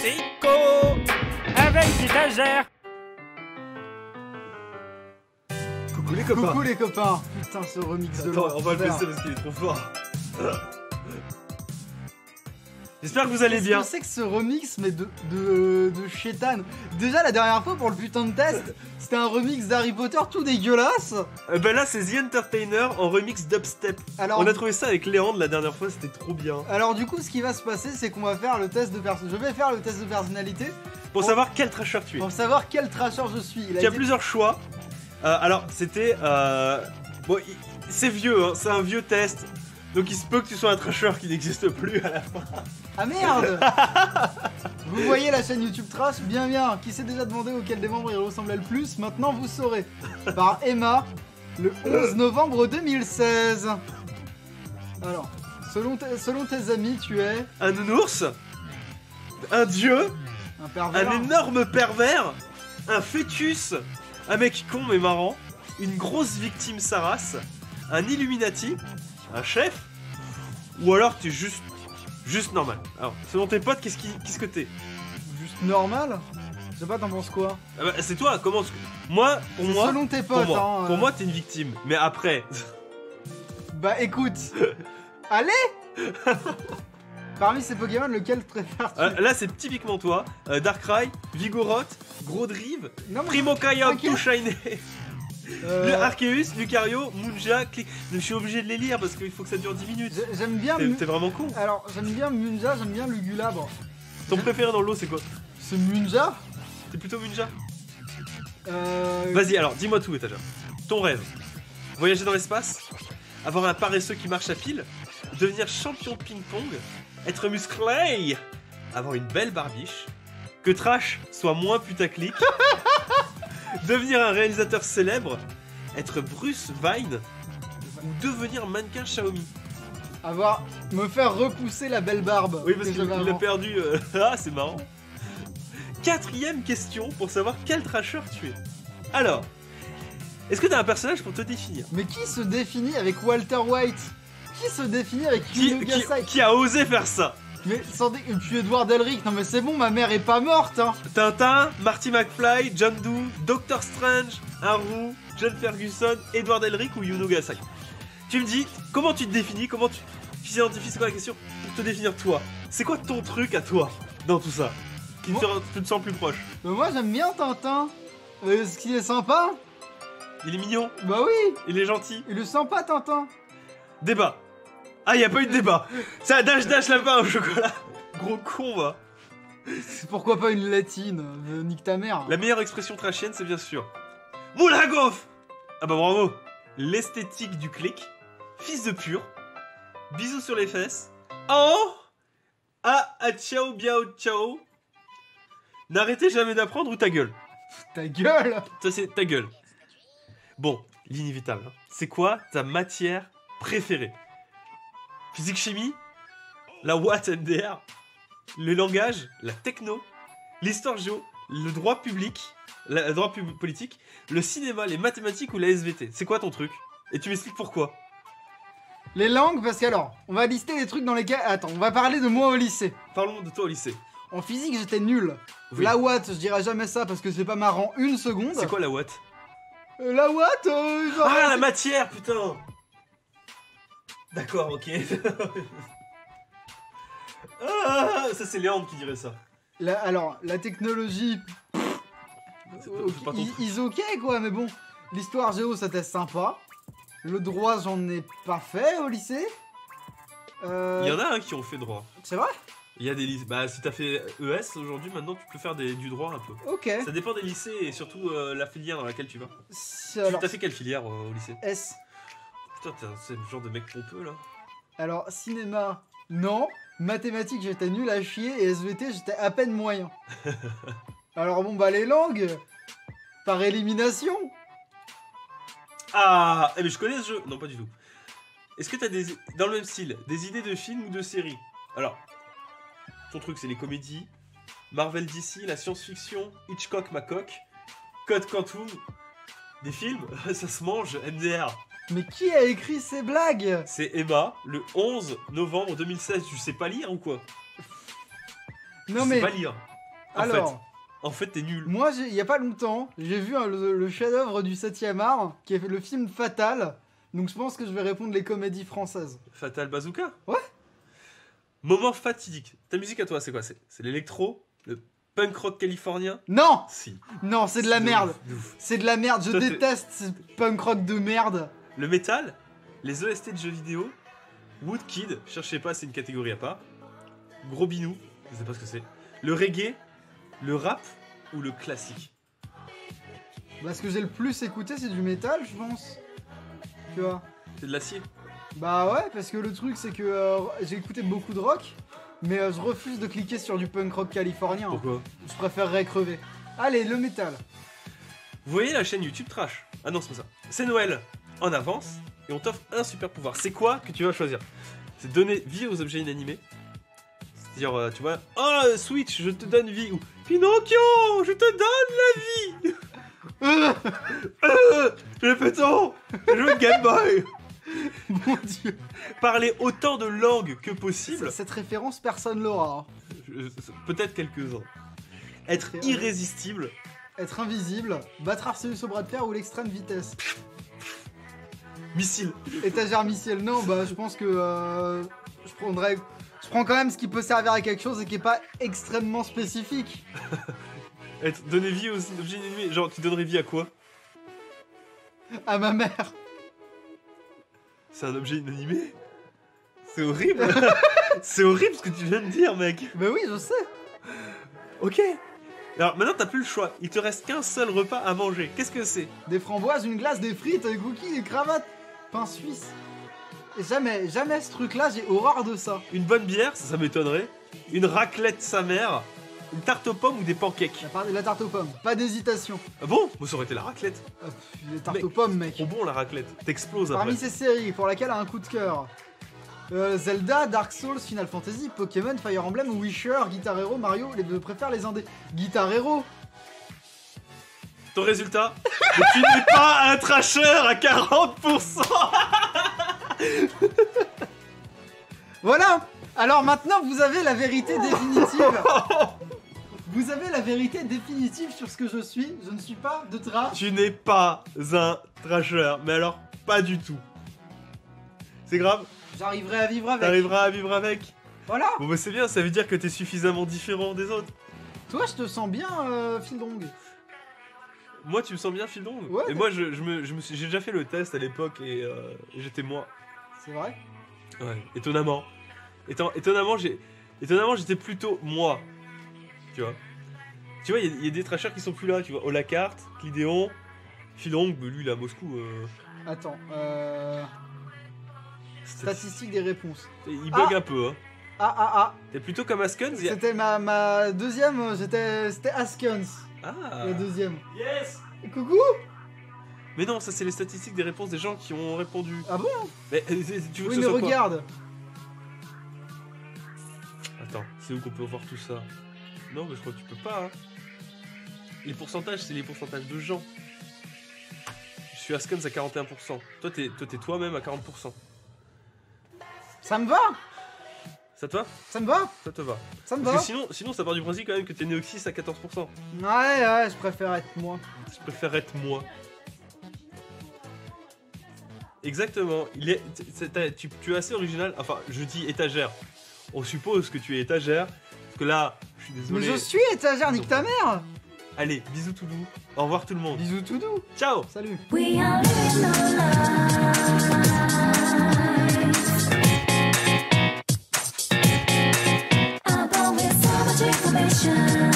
Déco avec étagère. Coucou les copains. Coucou les copains. Putain, ce remix de Attends, on va le l'enfer. baisser parce qu'il est trop fort. J'espère que vous allez bien. Je sais que ce remix, mais de Chétan. Déjà, la dernière fois, pour le putain de test, c'était un remix d'Harry Potter tout dégueulasse. Ben là, c'est The Entertainer en remix dubstep. Alors, On a trouvé ça avec Léandre la dernière fois, c'était trop bien. alors du coup, ce qui va se passer, c'est qu'on va faire le test de personnalité. Je vais faire le test de personnalité Pour savoir quel trasher tu es. pour savoir quel trasher je suis. Il y a plusieurs choix. Alors, c'était... Bon, c'est vieux, hein, c'est un vieux test. Donc il se peut que tu sois un trasher qui n'existe plus à la fin. Ah merde. Vous voyez la chaîne YouTube Trash, bien bien. Qui s'est déjà demandé auquel des membres il ressemblait le plus? Maintenant vous saurez. Par Emma, le 11 novembre 2016. Alors, selon tes amis, tu es Un nounours, un dieu, un pervers. un énorme pervers, un fœtus, un mec con mais marrant, une grosse victime Saras, un Illuminati, un chef, ou alors t'es juste normal. Alors, selon tes potes, qu'est-ce que t'es? Juste normal. Je sais pas, t'en penses quoi? Ah bah, c'est toi, comment... Moi, pour moi, Selon tes potes, hein. pour moi, t'es une victime. Mais après... Bah écoute. Allez. Parmi ces Pokémon, lequel préfères-tu? là, c'est typiquement toi. Darkrai, Vigoroth, Grodrive, Non, mais- Primokaia, t'inquiète. Toushine, Euh, le Arceus, Lucario, Munja, Je suis obligé de les lire parce qu'il faut que ça dure 10 minutes. J'aime bien. T'es vraiment con. Alors, j'aime bien Munja, j'aime bien Lugulabre. Ton préféré dans l'eau, c'est quoi? C'est Munja. T'es plutôt Munja? Euh... Vas-y, alors, dis-moi tout, étagère. Ton rêve. Voyager dans l'espace? Avoir un paresseux qui marche à pile? Devenir champion de ping-pong? Être musclé? Avoir une belle barbiche? Que Trash soit moins putaclic? Devenir un réalisateur célèbre? Être Bruce Vine? Ou devenir mannequin Xiaomi? Me faire repousser la belle barbe. Oui, parce que qu'il j'avais a avant. perdu... Ah, c'est marrant. Quatrième question pour savoir quel trasher tu es. Alors, est-ce que t'as un personnage pour te définir? Mais qui se définit avec Walter White? Qui se définit avec Yuno Gasai? Qui a osé faire ça? Mais sans dé... Tu es Edouard Elric, non mais c'est bon, ma mère est pas morte, hein. Tintin, Marty McFly, John Doe, Doctor Strange, Haru, John Ferguson, Edward Elric ou Yuno Gasai. Tu me dis, comment tu te définis? Comment tu t'identifies? C'est quoi la question? Pour te définir toi. C'est quoi ton truc à toi dans tout ça? Qui Moi- tu te sens plus proche? Moi j'aime bien Tintin. Ce qui est sympa? Il est mignon, Bah oui, il est gentil. il est sympa Tintin. Débat. Ah, y a pas eu de débat. Ça dash là-bas au chocolat. Gros con, va. Pourquoi pas une latine? Nique ta mère. La meilleure expression trashienne, c'est bien sûr Moulagoff. Ah bah bravo. L'esthétique du clic. Fils de pur. Bisous sur les fesses. Oh. Ciao, biao, ciao. N'arrêtez jamais d'apprendre ou ta gueule. Ta gueule. Ça, c'est ta gueule. Bon, l'inévitable. Hein. C'est quoi ta matière préférée? Physique, chimie? La Watt MDR? Le langage? La techno? L'histoire géo? Le droit public? Le droit politique? Le cinéma? Les mathématiques ou la SVT? C'est quoi ton truc? Et tu m'expliques pourquoi? Les langues, parce que alors, on va lister les trucs dans lesquels... Attends, on va parler de moi au lycée. Parlons de toi au lycée. En physique, j'étais nul. Oui. La Watt, je dirais jamais ça parce que c'est pas marrant une seconde. C'est quoi la Watt? La Watt, genre... Ah, la matière, putain! D'accord, ok. Ah, ça, c'est Léandre qui dirait ça. Alors, la technologie... C'est pas ton truc. Ils ok quoi, mais bon. L'histoire géo, c'était sympa. Le droit, j'en ai pas fait au lycée. Il y en a qui ont fait droit. C'est vrai? Il y a des lycées. Bah, si t'as fait ES aujourd'hui, maintenant tu peux faire du droit un peu. Ok. Ça dépend des lycées et surtout la filière dans laquelle tu vas. Alors, T'as fait quelle filière au lycée? S. Putain, c'est le genre de mec pompeux là. Alors, cinéma, non. Mathématiques, j'étais nul à chier. Et SVT, j'étais à peine moyen. Alors bon, bah les langues, par élimination. Ah, mais je connais ce jeu. Non, pas du tout. Est-ce que t'as dans le même style, des idées de films ou de séries? Alors, ton truc c'est les comédies, Marvel DC, la science-fiction, Hitchcock Macock, Code Quantum, des films, ça se mange, MDR. Mais qui a écrit ces blagues? C'est Emma, le 11 novembre 2016. Tu sais pas lire ou quoi? Non Tu mais sais pas lire. Alors, En fait, t'es nul. moi, il y a pas longtemps, j'ai vu le chef-d'œuvre du 7e art, qui est le film Fatal. Donc je pense que je vais répondre les comédies françaises. Fatal Bazooka. Ouais. Moment fatidique. Ta musique à toi, c'est quoi? C'est l'électro? Le punk rock californien? Non, Si. non, c'est de la merde. De ouf. C'est de la merde, je Toi, t'es- déteste ce punk rock de merde. Le métal? Les OST de jeux vidéo? Woodkid? Cherchez pas, c'est une catégorie à part. Gros binou? Je sais pas ce que c'est. Le reggae? Le rap? Ou le classique? Bah, ce que j'ai le plus écouté, c'est du métal, je pense. Tu vois. C'est de l'acier? Bah ouais, parce que le truc, c'est que j'ai écouté beaucoup de rock, mais je refuse de cliquer sur du punk rock californien. Pourquoi? Je préférerais crever. Allez, le métal. Vous voyez la chaîne YouTube Trash? Ah non, c'est pas ça. C'est Noël en avance et on t'offre un super pouvoir. C'est quoi que tu vas choisir? C'est donner vie aux objets inanimés. C'est-à-dire, tu vois, oh Switch, je te donne vie. Ou Pinocchio, je te donne la vie. Le péton, je veux Game Boy. Mon dieu. Parler autant de langues que possible. Cette référence, personne l'aura. Peut-être quelques-uns. Être Très irrésistible. Être invisible, battre Arceus au bras de fer ou l'extrême vitesse. Missile. Étagère missile, non, bah je pense que je prends quand même ce qui peut servir à quelque chose et qui est pas extrêmement spécifique. Donner vie aux objets inanimés. Genre, tu donnerais vie à quoi? À ma mère. C'est un objet inanimé? C'est horrible. C'est horrible ce que tu viens de dire, mec. Bah oui, je sais. Ok. Alors maintenant, t'as plus le choix. Il te reste qu'un seul repas à manger. Qu'est-ce que c'est? Des framboises, une glace, des frites, des cookies, des cravates, pain suisse. Et jamais ce truc-là, j'ai horreur de ça. Une bonne bière, ça m'étonnerait. Une raclette sa mère. Une tarte aux pommes ou des pancakes. La tarte aux pommes, pas d'hésitation. Ah bon? Moi, ça aurait été la raclette. Les tartes Mec, aux pommes, mec. Trop bon la raclette. T'exploses après. Parmi ces séries, pour laquelle a un coup de cœur Zelda, Dark Souls, Final Fantasy, Pokémon, Fire Emblem, Wisher, Guitar Hero, Mario, je préfère les indés. Guitar Hero. Ton résultat? Mais tu n'es pas un trasher à 40%. Voilà. Alors maintenant, vous avez la vérité définitive. Vous avez la vérité définitive sur ce que je suis. Je ne suis pas de trash. Tu n'es pas un trasher. Mais alors, pas du tout. C'est grave. J'arriverai à vivre avec. T'arriveras à vivre avec. Voilà. Bon bah c'est bien, ça veut dire que t'es suffisamment différent des autres. Toi, je te sens bien, Fildong. Moi tu me sens bien Fildong. Ouais. Et moi j'ai déjà fait le test à l'époque et j'étais moi. C'est vrai. Ouais, étonnamment. Étonnamment j'étais plutôt moi. Tu vois, il y a des trashers qui sont plus là, tu vois. Olacart, Clidéon, Fildong, lui il est à Moscou. Attends, statistique des réponses. Il bug un peu, hein. Ah. T'es plutôt comme Askens. C'était ma deuxième, c'était Askens, Ah. la deuxième. Yes. Coucou. Mais non, ça c'est les statistiques des réponses des gens qui ont répondu. Ah bon? Mais tu veux Oui, que mais ce soit quoi? regarde. Attends, c'est où qu'on peut voir tout ça? Non, mais je crois que tu peux pas, hein. Les pourcentages, c'est les pourcentages de gens. Je suis Askens à 41%. Toi, t'es toi-même à 40%. Ça me va. Ça te va? Ça me va. Ça te va. Ça me Parce va. que sinon, ça part du principe quand même que t'es Neoxys à 14%. Ouais, je préfère être moi. Je préfère être moi. Exactement. Tu es assez original. Enfin, je dis étagère. On suppose que tu es étagère. Parce que là, je suis désolé. Mais je suis étagère, nique ta mère. Allez, bisous tout doux. Au revoir tout le monde. Bisous tout doux. Ciao. Salut. We are living our lives. Although with so much information.